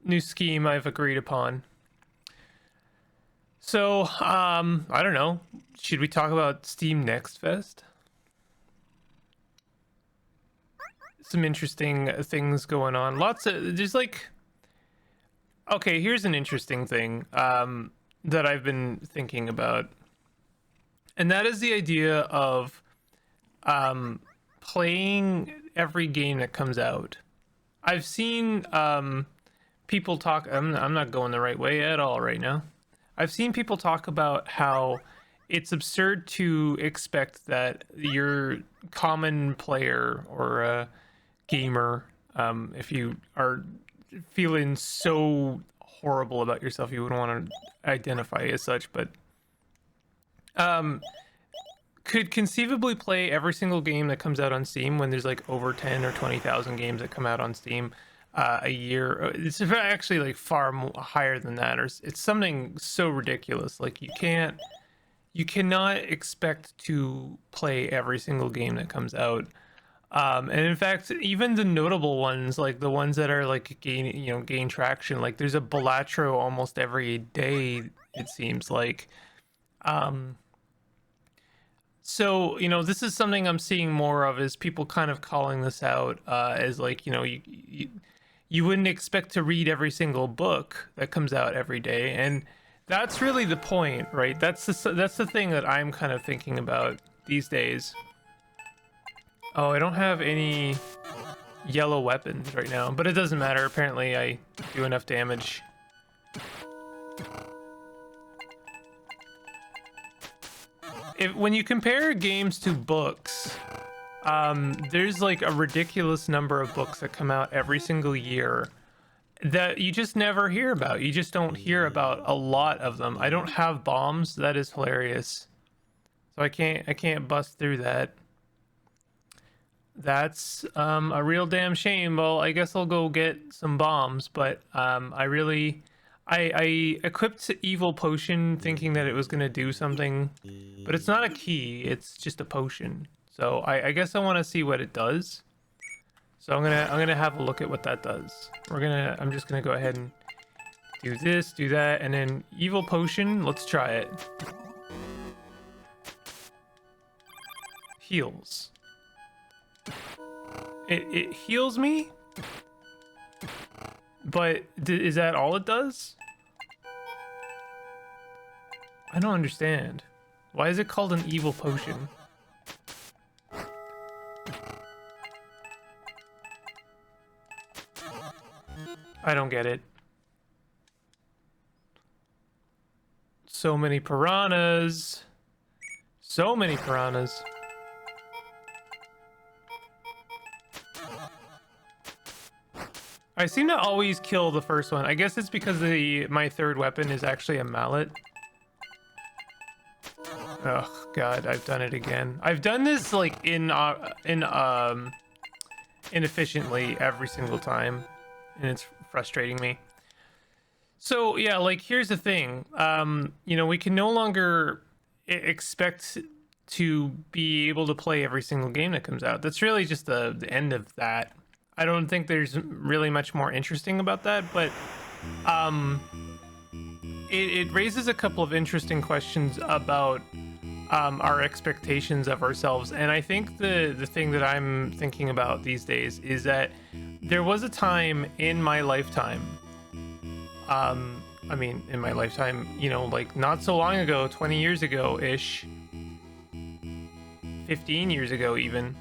new scheme I've agreed upon. So, I don't know. Should we talk about Steam Next Fest? Some interesting things going on. There's like, okay, here's an interesting thing that I've been thinking about. And that is the idea of playing every game that comes out. I've seen people talk, I'm not going the right way at all right now. I've seen people talk about how it's absurd to expect that your common player or a gamer, if you are feeling so horrible about yourself, you wouldn't want to identify as such, but could conceivably play every single game that comes out on Steam when there's like over 10 or 20,000 games that come out on Steam a year. It's actually like far higher than that, or it's something so ridiculous. Like you cannot expect to play every single game that comes out. And in fact, even the notable ones, like the ones that are like gain traction, like there's a Balatro almost every day, it seems like. So, this is something I'm seeing more of, is people kind of calling this out as like, you wouldn't expect to read every single book that comes out every day. And that's really the point, right? That's the thing that I'm kind of thinking about these days. Oh, I don't have any yellow weapons right now, but it doesn't matter. Apparently I do enough damage. When you compare games to books, there's like a ridiculous number of books that come out every single year that you just never hear about. You just don't hear about a lot of them. I don't have bombs. That is hilarious. So I can't bust through that. That's a real damn shame. Well, I guess I'll go get some bombs, but I equipped Evil Potion thinking that it was going to do something, but it's not a key, it's just a potion. So I guess I want to see what it does. So I'm gonna have a look at what that does. I'm just gonna go ahead and do this, do that, and then Evil Potion, let's try it. Heals. It heals me? But is that all it does? I don't understand. Why is it called an evil potion? I don't get it. So many piranhas. So many piranhas. I seem to always kill the first one. I guess it's because my third weapon is actually a mallet. Oh god, I've done it again. I've done this like inefficiently every single time, and it's frustrating me. So yeah, like here's the thing. We can no longer expect to be able to play every single game that comes out. That's really just the end of that. I don't think there's really much more interesting about that, but it raises a couple of interesting questions about our expectations of ourselves. And I think the thing that I'm thinking about these days is that there was a time in my lifetime, in my lifetime, like not so long ago, 20 years ago-ish, 15 years ago even,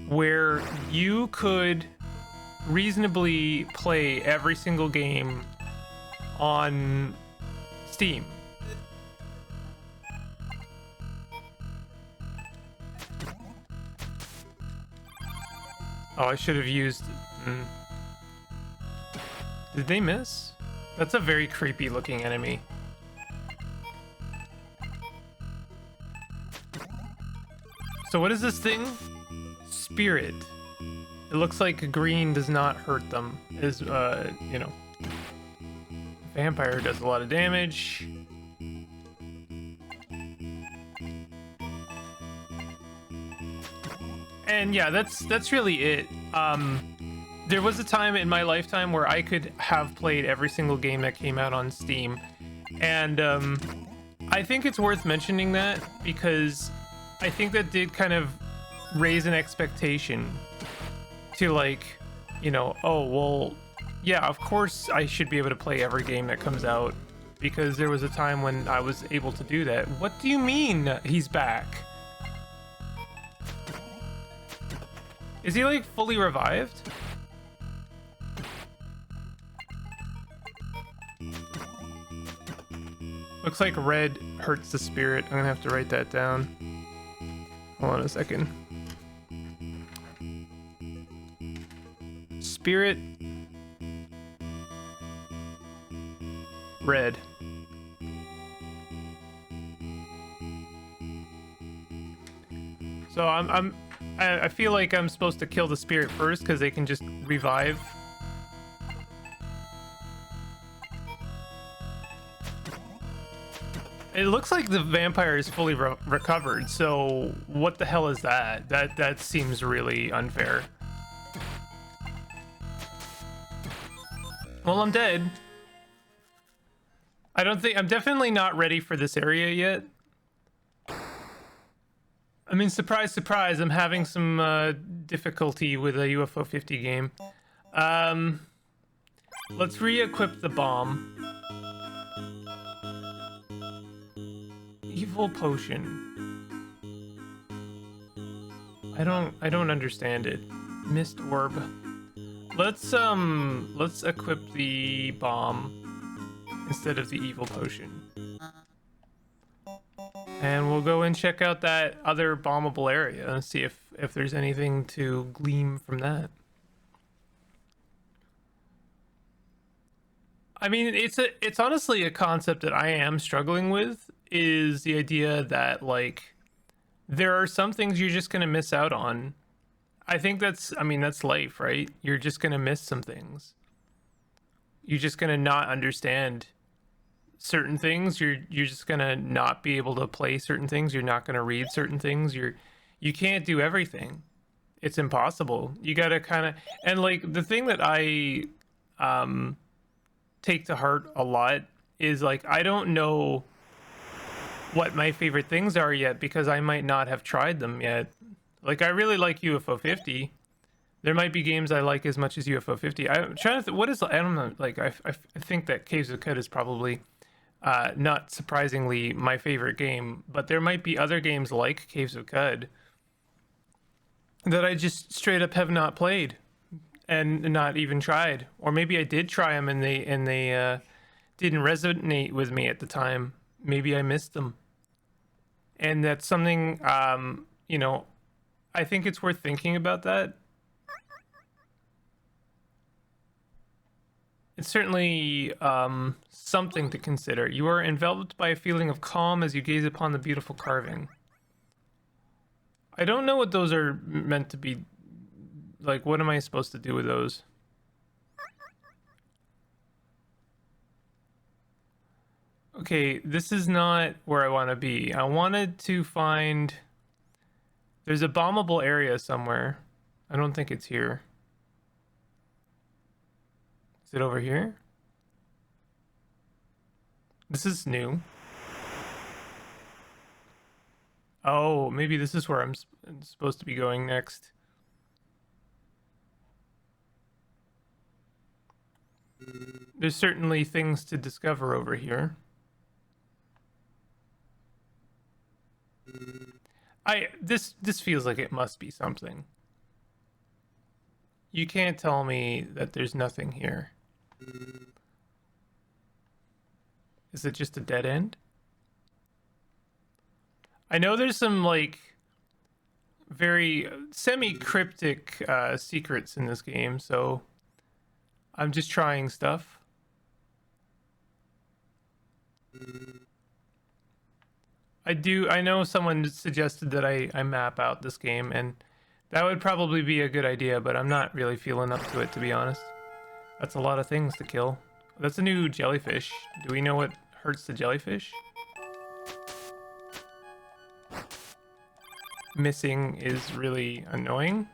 where you could reasonably play every single game on Steam. Oh, I should have used... Did they miss? That's a very creepy looking enemy. So what is this thing? Spirit. It looks like green does not hurt them. Vampire does a lot of damage. And yeah, that's really it. there was a time in my lifetime where I could have played every single game that came out on Steam, and I think it's worth mentioning that because I think that did kind of raise an expectation to, like, you know, oh well, yeah, of course I should be able to play every game that comes out because there was a time when I was able to do that. What do you mean he's back? Is he like fully revived? Looks like red hurts the spirit. I'm gonna have to write that down. Hold on a second. Spirit. Red. So I feel like I'm supposed to kill the spirit first because they can just revive. It looks like the vampire is fully recovered, so what the hell is that? That seems really unfair. Well, I'm dead. I'm definitely not ready for this area yet. I mean, surprise, surprise, I'm having some difficulty with a UFO 50 game. Let's re-equip the bomb. Evil potion. I don't understand it. Mist orb. Let's equip the bomb instead of the evil potion. And we'll go and check out that other bombable area and see if there's anything to glean from that. I mean, it's honestly a concept that I am struggling with, is the idea that, like, there are some things you're just gonna miss out on. I think that's life, right? You're just gonna miss some things. You're just gonna not understand certain things. You're just gonna not be able to play certain things. You're not gonna read certain things. You can't do everything. It's impossible. You gotta kind of, and like the thing that I take to heart a lot is, like, I don't know what my favorite things are yet because I might not have tried them yet. Like, I really like UFO 50. There might be games I like as much as UFO 50. I'm trying to what is, I don't know, like, I think that Caves of Cud is probably not surprisingly my favorite game, but there might be other games like Caves of Cud that I just straight up have not played and not even tried, or maybe I did try them and they didn't resonate with me at the time. Maybe I missed them, and that's something, you know, I think it's worth thinking about that. It's certainly something to consider. You are enveloped by a feeling of calm as you gaze upon the beautiful carving. I don't know what those are meant to be. Like, what am I supposed to do with those? Okay, this is not where I want to be. I wanted to find... There's a bombable area somewhere. I don't think it's here. Is it over here? This is new. Oh, maybe this is where I'm supposed to be going next. There's certainly things to discover over here. This feels like it must be something. You can't tell me that there's nothing here. Is it just a dead end? I know there's some, like, very semi-cryptic secrets in this game, so I'm just trying stuff. I know someone suggested that I map out this game, and that would probably be a good idea, but I'm not really feeling up to it, to be honest. That's a lot of things to kill. That's a new jellyfish. Do we know what hurts the jellyfish? Missing is really annoying.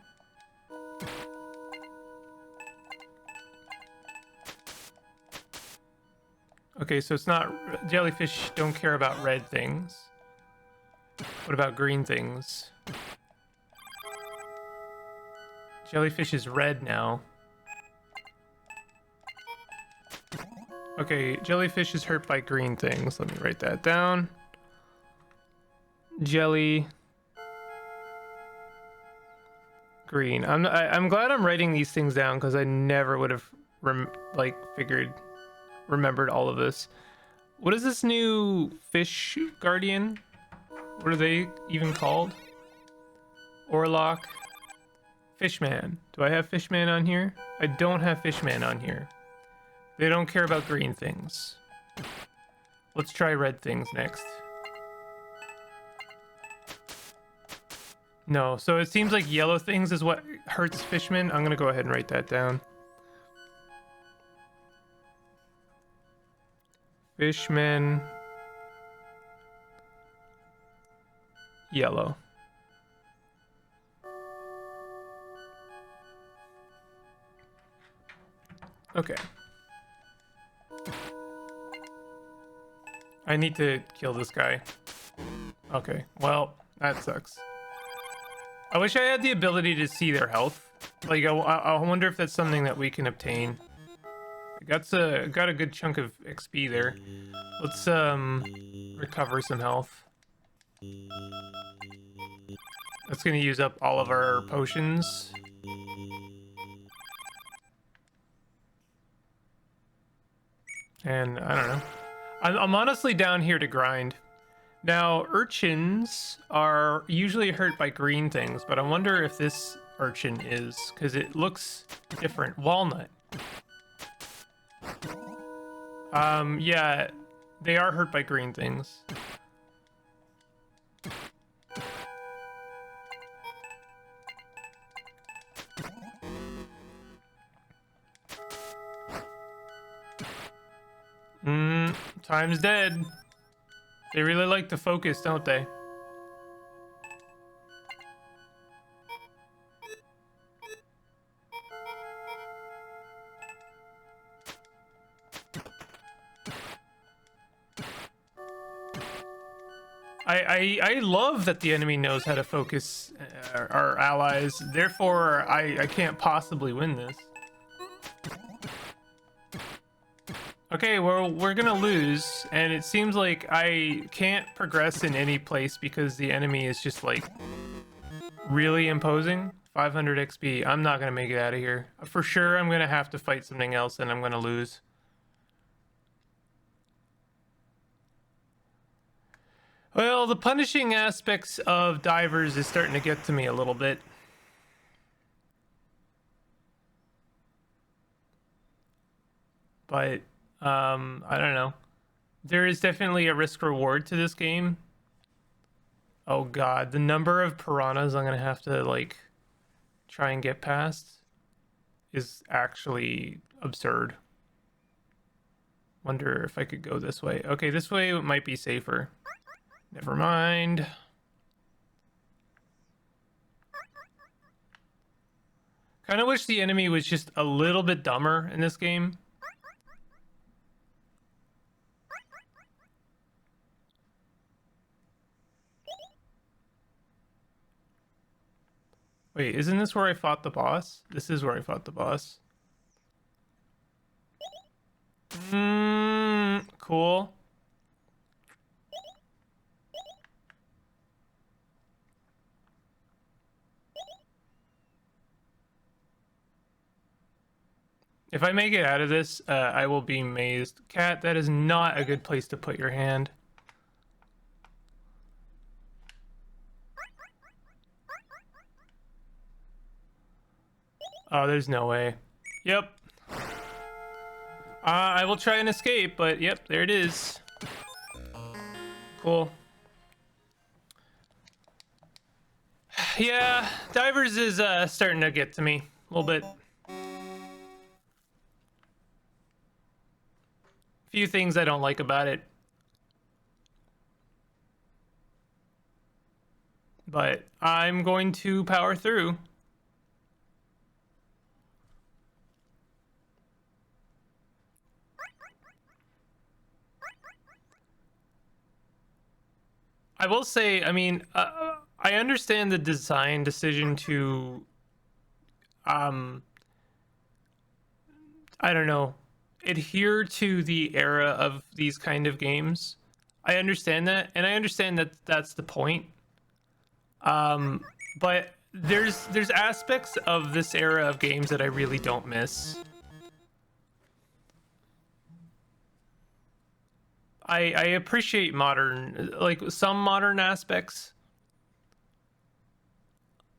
Okay, so it's not... Jellyfish don't care about red things. What about green things? Jellyfish is red now. Okay, jellyfish is hurt by green things. Let me write that down. Jelly... green. I'm glad I'm writing these things down because I never would have remembered all of this. What is this new fish guardian? What are they even called? Orlock. Fishman. Do I have Fishman on here? I don't have Fishman on here. They don't care about green things. Let's try red things next. No, so it seems like yellow things is what hurts Fishman. I'm gonna go ahead and write that down. Fishman. Yellow. Okay. I need to kill this guy. Okay, well, that sucks. I wish I had the ability to see their health. Like, I wonder if that's something that we can obtain. Got a good chunk of XP there. Let's recover some health. That's gonna use up all of our potions. And I don't know. I'm honestly down here to grind. Now, urchins are usually hurt by green things, but I wonder if this urchin is, because it looks different. Walnut. Yeah, they are hurt by green things. Time's dead. They really like to focus, don't they? I love that the enemy knows how to focus our allies. Therefore, I can't possibly win this. Okay, well, we're gonna lose, and it seems like I can't progress in any place because the enemy is just, like, really imposing. 500 XP. I'm not gonna make it out of here. For sure, I'm gonna have to fight something else, and I'm gonna lose. Well, the punishing aspects of divers is starting to get to me a little bit. But... I don't know. There is definitely a risk reward to this game. Oh god, the number of piranhas I'm gonna have to, like, try and get past is actually absurd. Wonder if I could go this way. Okay, this way might be safer. Never mind. Kind of wish the enemy was just a little bit dumber in this game. Wait, isn't this where I fought the boss? This is where I fought the boss. Cool. If I make it out of this, I will be amazed. Cat, that is not a good place to put your hand. Oh, there's no way. Yep. I will try and escape, but yep, there it is. Cool. Yeah, divers is starting to get to me a little bit. Few things I don't like about it. But I'm going to power through. I will say, I mean, I understand the design decision to, um, I don't know, adhere to the era of these kind of games. I understand that, and I understand that that's the point. Um, but there's aspects of this era of games that I really don't miss. I appreciate modern, like some modern aspects.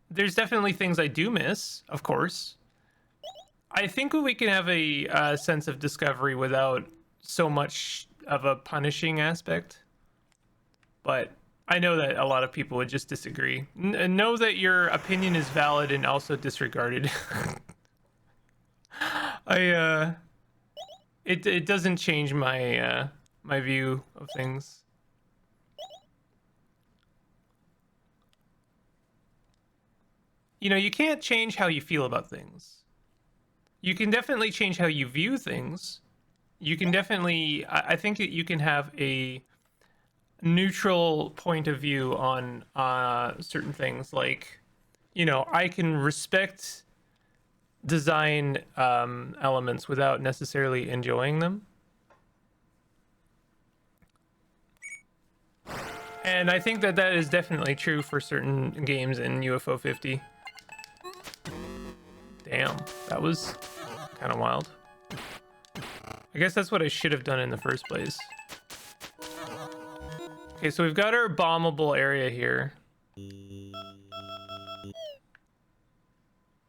There's definitely things I do miss, of course. I think we can have a sense of discovery without so much of a punishing aspect. But I know that a lot of people would just disagree. Know that your opinion is valid and also disregarded. I it doesn't change my my view of things. You know, you can't change how you feel about things. You can definitely change how you view things. You can definitely, I think that you can have a neutral point of view on certain things. Like, you know, I can respect design elements without necessarily enjoying them. And I think that that is definitely true for certain games in UFO 50. Damn, that was kind of wild. I guess that's what I should have done in the first place. Okay, so we've got our bombable area here.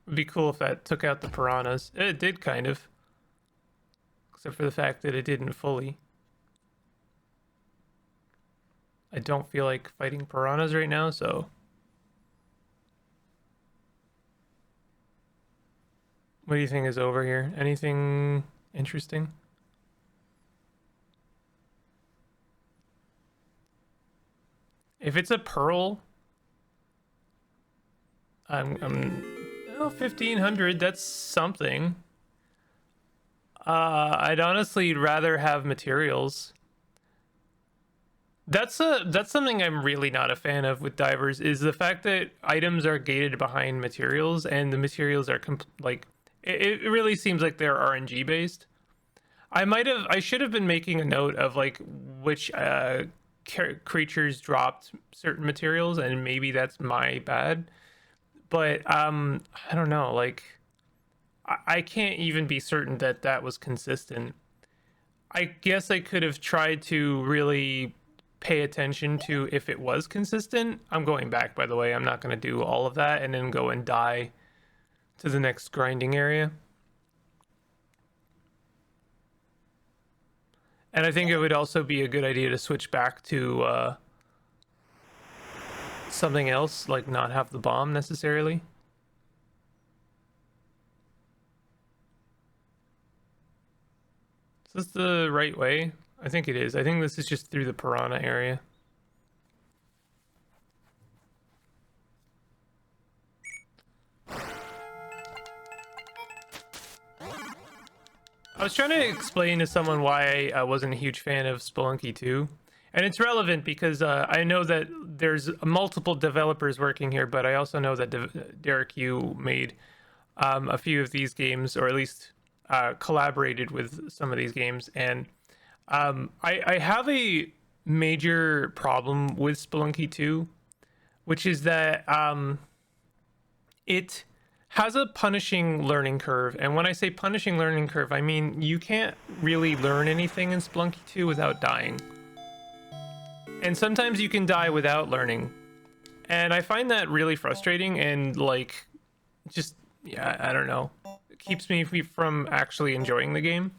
Would be cool if that took out the piranhas. It did, kind of. Except for the fact that it didn't fully. I don't feel like fighting piranhas right now, so... What do you think is over here? Anything interesting? If it's a pearl, well, 1500, that's something. I'd honestly rather have materials. That's something I'm really not a fan of with divers, is the fact that items are gated behind materials, and the materials are like it really seems like they're RNG based. I should have been making a note of like which creatures dropped certain materials, and maybe that's my bad. But I don't know, like I can't even be certain that that was consistent. I guess I could have tried to really pay attention to if it was consistent. I'm going back, by the way. I'm not going to do all of that and then go and die to the next grinding area. And I think it would also be a good idea to switch back to something else, like not have the bomb necessarily. Is this the right way? I think it is. I think this is just through the piranha area. I was trying to explain to someone why I wasn't a huge fan of Spelunky 2. And it's relevant because I know that there's multiple developers working here, but I also know that Derek Yu made a few of these games, or at least collaborated with some of these games. And I have a major problem with Spelunky 2, which is that it has a punishing learning curve. And when I say punishing learning curve, I mean you can't really learn anything in Spelunky 2 without dying. And sometimes you can die without learning. And I find that really frustrating and like just, yeah, I don't know. It keeps me from actually enjoying the game.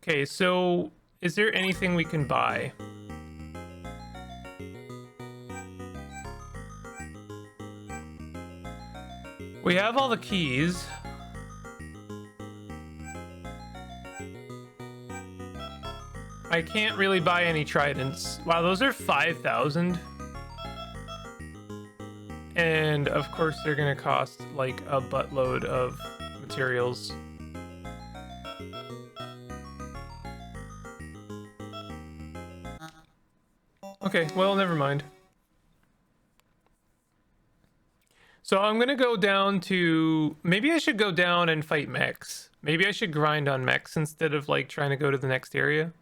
Okay, so is there anything we can buy? We have all the keys. I can't really buy any tridents. Wow, those are 5,000. And of course they're gonna cost like a buttload of materials. Okay, well, never mind. So I'm gonna go down to... Maybe I should go down and fight mechs. Maybe I should grind on mechs instead of, like, trying to go to the next area.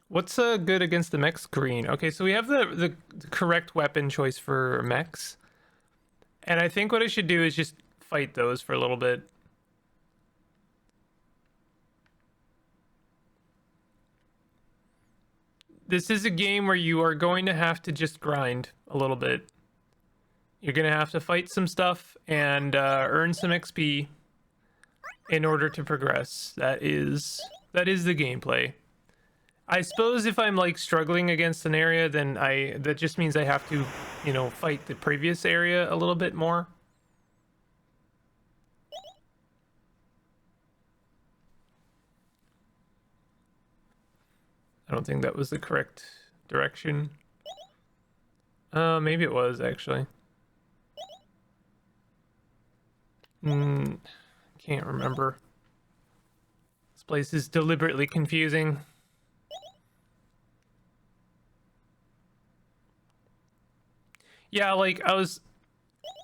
What's good against the mechs? Green. Okay, so we have the correct weapon choice for mechs. And I think what I should do is just fight those for a little bit. This is a game where you are going to have to just grind a little bit. You're going to have to fight some stuff and earn some XP in order to progress. That is the gameplay. I suppose if I'm like struggling against an area, then that just means I have to, you know, fight the previous area a little bit more. I don't think that was the correct direction. Maybe it was actually. Can't remember. This place is deliberately confusing. Yeah, like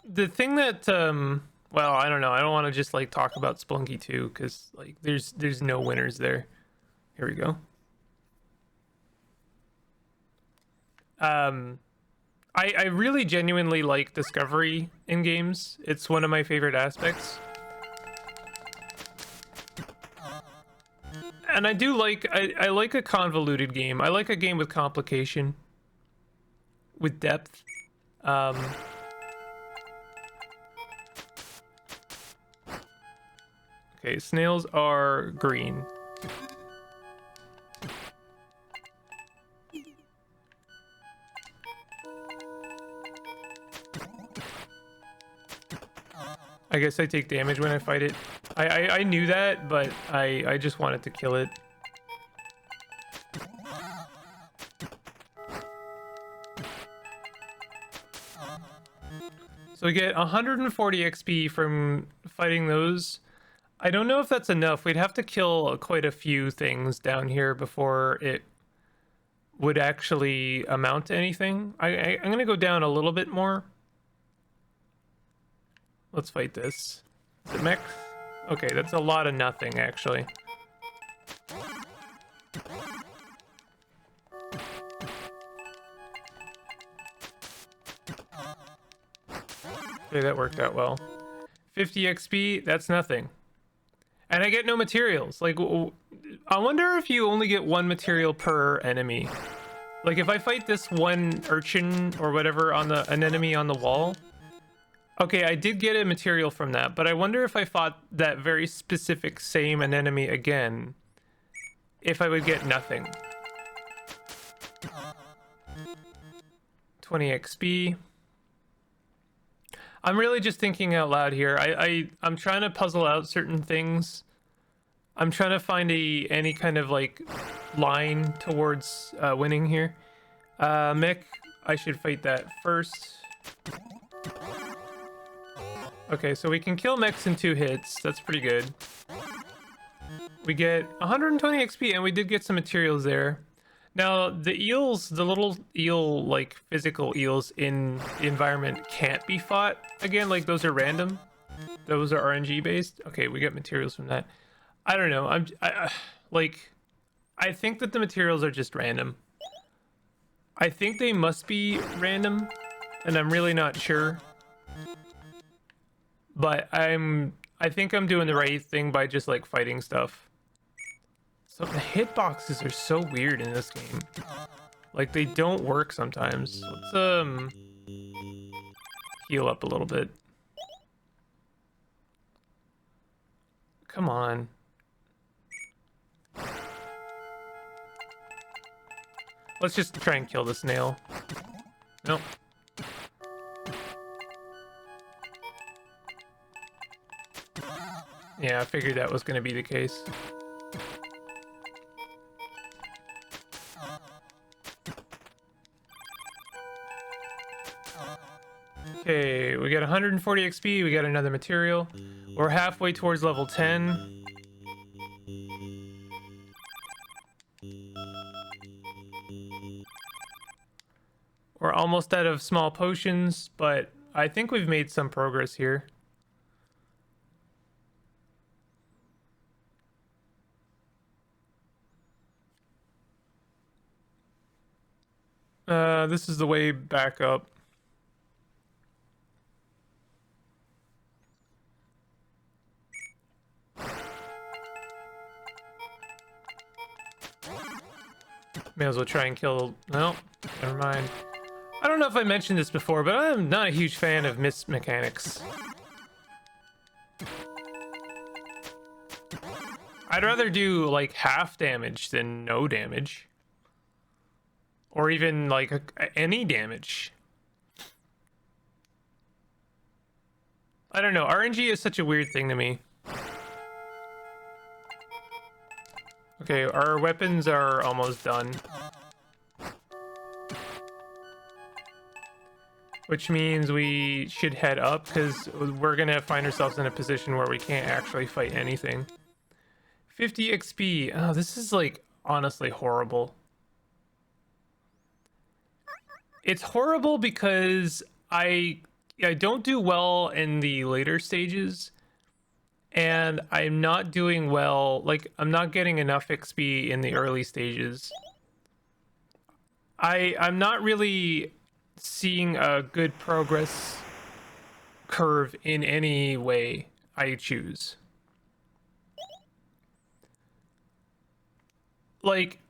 the thing that well, I don't know. I don't want to just like talk about Spelunky 2 cuz like there's no winners there. Here we go. I really genuinely like discovery in games. It's one of my favorite aspects. And I do like I like a convoluted game. I like a game with complication, with depth. Okay, snails are green. I guess I take damage when I fight it. I knew that, but I just wanted to kill it. So we get 140 XP from fighting those. I don't know if that's enough. We'd have to kill quite a few things down here before it would actually amount to anything. I'm going to go down a little bit more. Let's fight this. Is it mech? Okay, that's a lot of nothing, actually. Okay, that worked out well. 50 XP, that's nothing. And I get no materials. Like, I wonder if you only get one material per enemy. Like, if I fight this one urchin or whatever on an enemy on the wall... Okay, I did get a material from that, but I wonder if I fought that very specific same anemone again, if I would get nothing. 20 XP. I'm really just thinking out loud here. I'm trying to puzzle out certain things. I'm trying to find any kind of like line towards winning here. Mick, I should fight that first. Okay, so we can kill mechs in 2 hits. That's pretty good. We get 120 XP, and we did get some materials there. Now, the eels, the little eel, like, physical eels in the environment can't be fought. Again, like, those are random. Those are RNG-based. Okay, we get materials from that. I don't know. I think that the materials are just random. I think they must be random, and I'm really not sure. But I think I'm doing the right thing by just like fighting stuff. So the hitboxes are so weird in this game. Like they don't work sometimes. Let's heal up a little bit. Come on. Let's just try and kill the snail. Nope. Yeah, I figured that was going to be the case. Okay, we got 140 XP, we got another material. We're halfway towards level 10. We're almost out of small potions, but I think we've made some progress here. This is the way back up. May as well try and kill... No, never mind. I don't know if I mentioned this before, but I'm not a huge fan of miss mechanics. I'd rather do, like, half damage than no damage. Or even, like, any damage. I don't know. RNG is such a weird thing to me. Okay, our weapons are almost done. Which means we should head up, because we're gonna find ourselves in a position where we can't actually fight anything. 50 XP. Oh, this is, like, honestly horrible. It's horrible because I don't do well in the later stages, and I'm not doing well, like, I'm not getting enough XP in the early stages. I'm not really seeing a good progress curve in any way I choose. Like,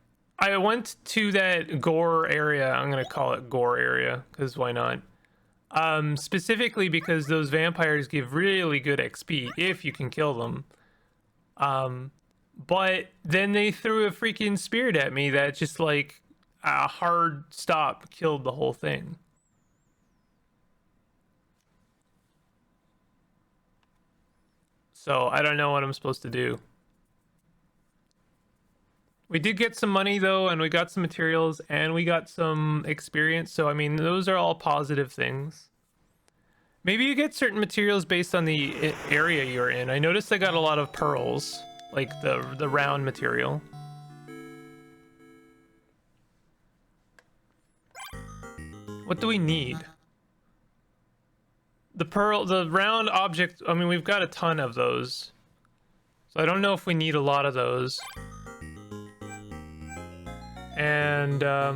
I went to that gore area. I'm gonna call it gore area, because why not? Specifically because those vampires give really good XP if you can kill them. But then they threw a freaking spirit at me that just, like, a hard stop killed the whole thing. So I don't know what I'm supposed to do. We did get some money though, and we got some materials, and we got some experience. So I mean, those are all positive things. Maybe you get certain materials based on the area you're in. I noticed I got a lot of pearls, like the round material. What do we need? The round object. I mean, we've got a ton of those, so I don't know if we need a lot of those. And I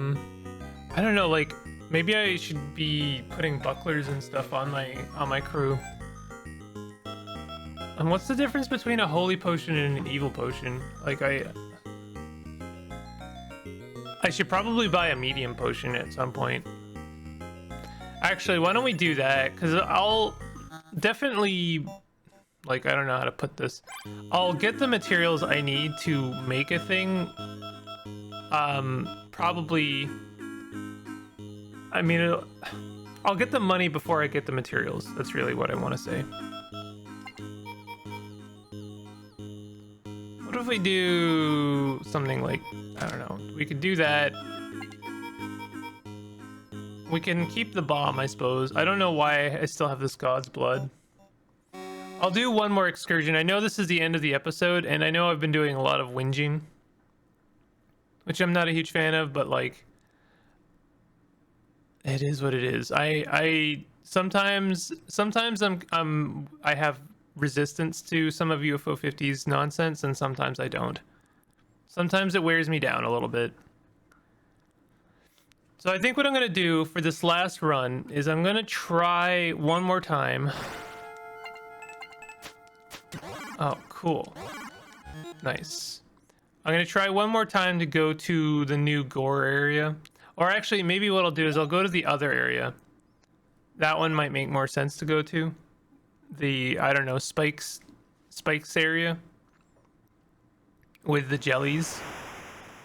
don't know, like, maybe I should be putting bucklers and stuff on my crew. And what's the difference between a holy potion and an evil potion? Like, I should probably buy a medium potion at some point. Actually, why don't we do that? Because I'll definitely, like, I don't know how to put this. I'll get the materials I need to make a thing. Probably, I mean, I'll get the money before I get the materials. That's really what I want to say. What if we do something like, I don't know, we could do that. We can keep the bomb, I suppose. I don't know why I still have this God's Blood. I'll do one more excursion. I know this is the end of the episode, and I know I've been doing a lot of whinging, which I'm not a huge fan of, but, like, it is what it is. I sometimes I have resistance to some of UFO 50's nonsense, and sometimes I don't. Sometimes it wears me down a little bit. So I think what I'm gonna do for this last run is I'm gonna try one more time. Oh, cool. Nice. I'm gonna try one more time to go to the new gore area. Or actually, maybe what I'll do is I'll go to the other area. That one might make more sense to go to. The, I don't know, spikes area. With the jellies.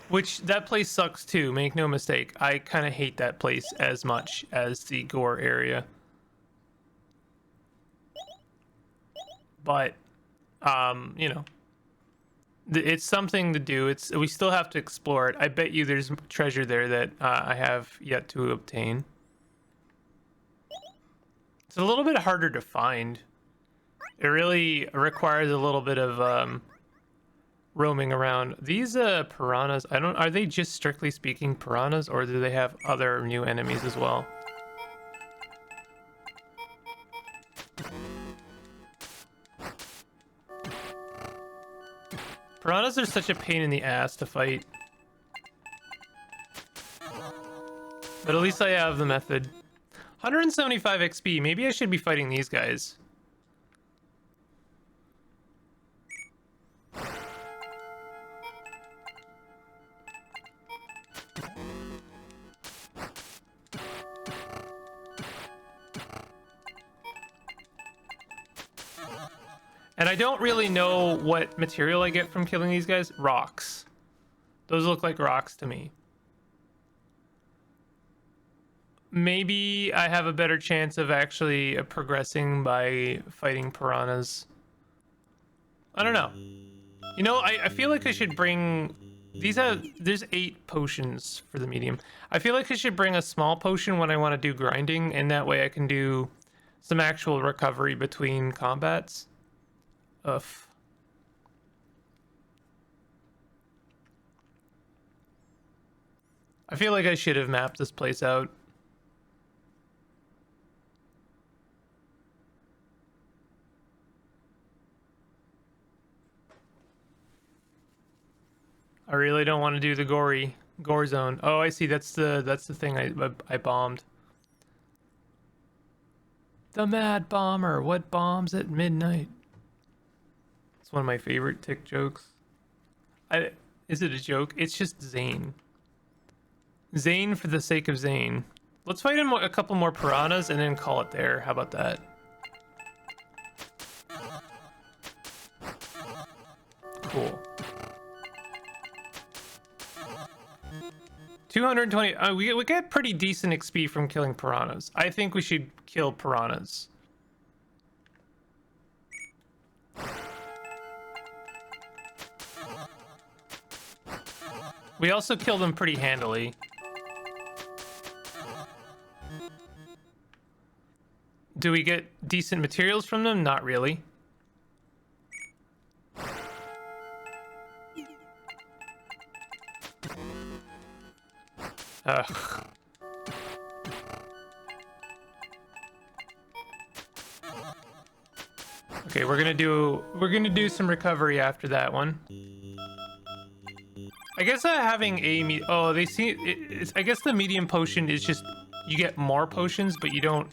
Which, that place sucks too, make no mistake. I kind of hate that place as much as the gore area. But, you know. It's something to do. We still have to explore it. I bet you there's treasure there that I have yet to obtain. It's a little bit harder to find. It really requires a little bit of roaming around. These piranhas, I don't, are they just strictly speaking piranhas, or do they have other new enemies as well? Piranhas are such a pain in the ass to fight. But at least I have the method. 175 XP. Maybe I should be fighting these guys. And I don't really know what material I get from killing these guys. Rocks. Those look like rocks to me. Maybe I have a better chance of actually progressing by fighting piranhas. I don't know. You know, I feel like I should bring... There's 8 potions for the medium. I feel like I should bring a small potion when I want to do grinding, and that way I can do some actual recovery between combats. Oof. I feel like I should have mapped this place out. I really don't want to do the gore zone. Oh, I see. That's the thing I bombed. The Mad Bomber. What bombs at midnight? It's one of my favorite tick jokes. Is it a joke? It's just Zane. Zane for the sake of Zane. Let's fight him a couple more piranhas and then call it there. How about that? Cool. 220. We get pretty decent XP from killing piranhas. I think we should kill piranhas. We also kill them pretty handily. Do we get decent materials from them? Not really. Ugh. Okay, we're gonna do some recovery after that one. I guess having a I guess the medium potion is just you get more potions, but you don't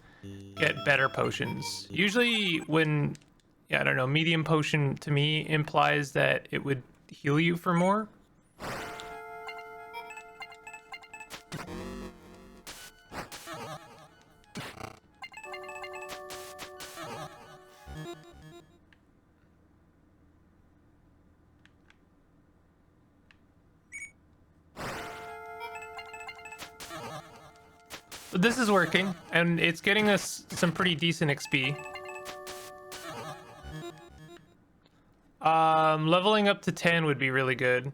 get better potions. Usually when, yeah, I don't know, medium potion to me implies that it would heal you for more. But this is working, and it's getting us some pretty decent XP. Leveling up to 10 would be really good.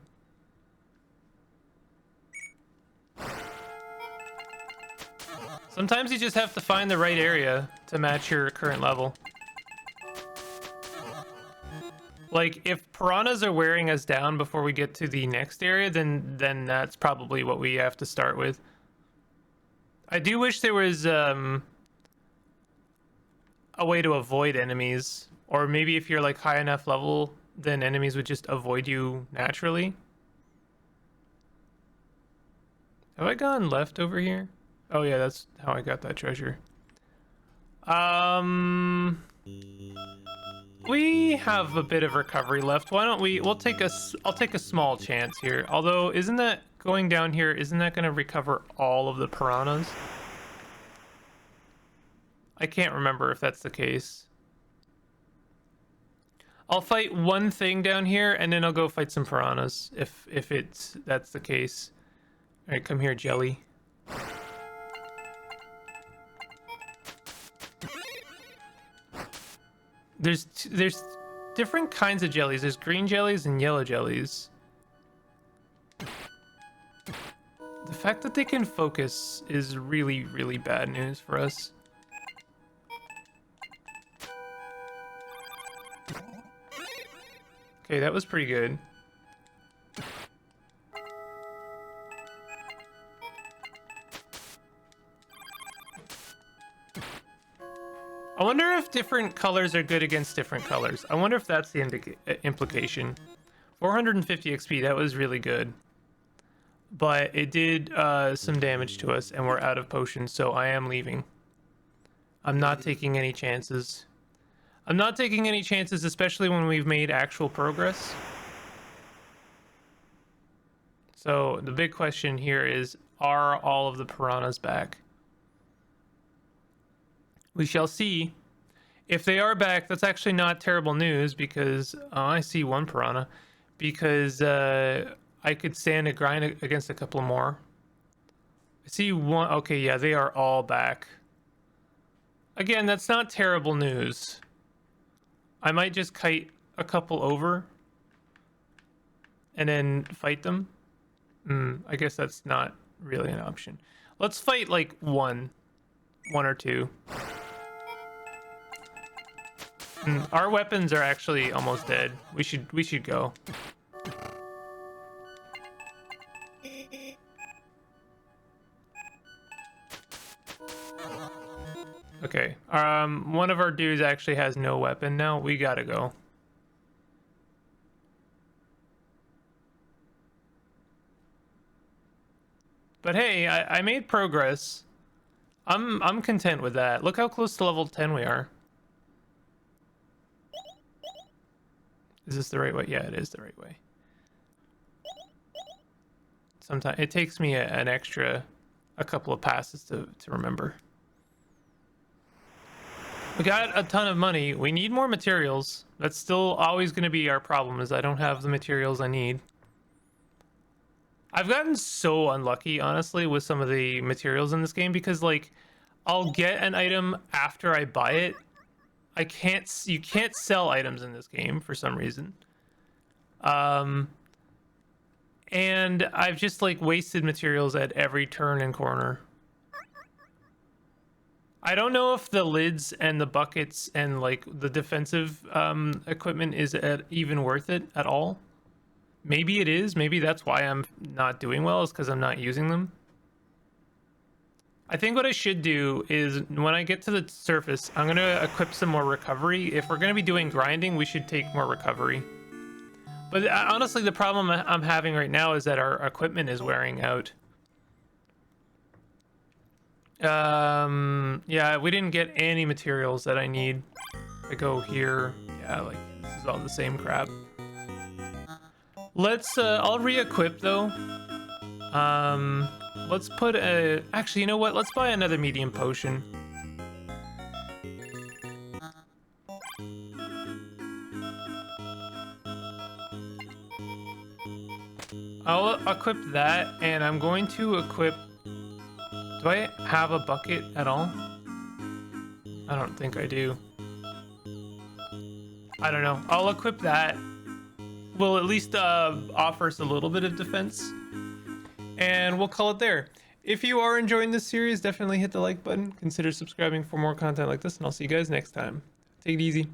Sometimes you just have to find the right area to match your current level. Like, if piranhas are wearing us down before we get to the next area, then that's probably what we have to start with. I do wish there was a way to avoid enemies, or maybe if you're like high enough level, then enemies would just avoid you naturally. Have I gone left over here? Oh yeah, that's how I got that treasure. We have a bit of recovery left. Why don't I'll take a small chance here. Although, isn't that going down here, isn't that going to recover all of the piranhas? I can't remember if that's the case. I'll fight one thing down here and then I'll go fight some piranhas if that's the case. All right, come here, jelly. There's different kinds of jellies. There's green jellies and yellow jellies. The fact that they can focus is really, really bad news for us. Okay, that was pretty good. I wonder if different colors are good against different colors. I wonder if that's the implication. 450 XP, that was really good. But it did some damage to us, and we're out of potions, so I am leaving. I'm not taking any chances. I'm not taking any chances, especially when we've made actual progress. So the big question here is, are all of the piranhas back? We shall see. If they are back, that's actually not terrible news because I see one piranha. Because I could stand a grind against a couple more. I see one. Okay, yeah, they are all back. Again, that's not terrible news. I might just kite a couple over and then fight them. I guess that's not really an option. Let's fight like one or two. Our weapons are actually almost dead. We should go. Okay. One of our dudes actually has no weapon now. We gotta go. But hey, I made progress. I'm content with that. Look how close to level 10 we are. Is this the right way? Yeah, it is the right way. Sometimes it takes me a couple of passes to remember. We got a ton of money. We need more materials. That's still always going to be our problem, is I don't have the materials I need. I've gotten so unlucky, honestly, with some of the materials in this game because, like, I'll get an item after I buy it. You can't sell items in this game for some reason. And I've just, like, wasted materials at every turn and corner. I don't know if the lids and the buckets and, like, the defensive equipment is even worth it at all. Maybe it is. Maybe that's why I'm not doing well, is because I'm not using them. I think what I should do is when I get to the surface, I'm going to equip some more recovery. If we're going to be doing grinding, we should take more recovery. But honestly, the problem I'm having right now is that our equipment is wearing out. Yeah, we didn't get any materials that I need. I go here. Yeah, like, this is all the same crap. Let's, I'll re-equip though. Let's put a... Actually, you know what? Let's buy another medium potion. I'll equip that, and I'm going to equip... Do I have a bucket at all? I don't think I do. I don't know. I'll equip that. Will at least offer us a little bit of defense. And we'll call it there. If you are enjoying this series, definitely hit the like button. Consider subscribing for more content like this, and I'll see you guys next time. Take it easy.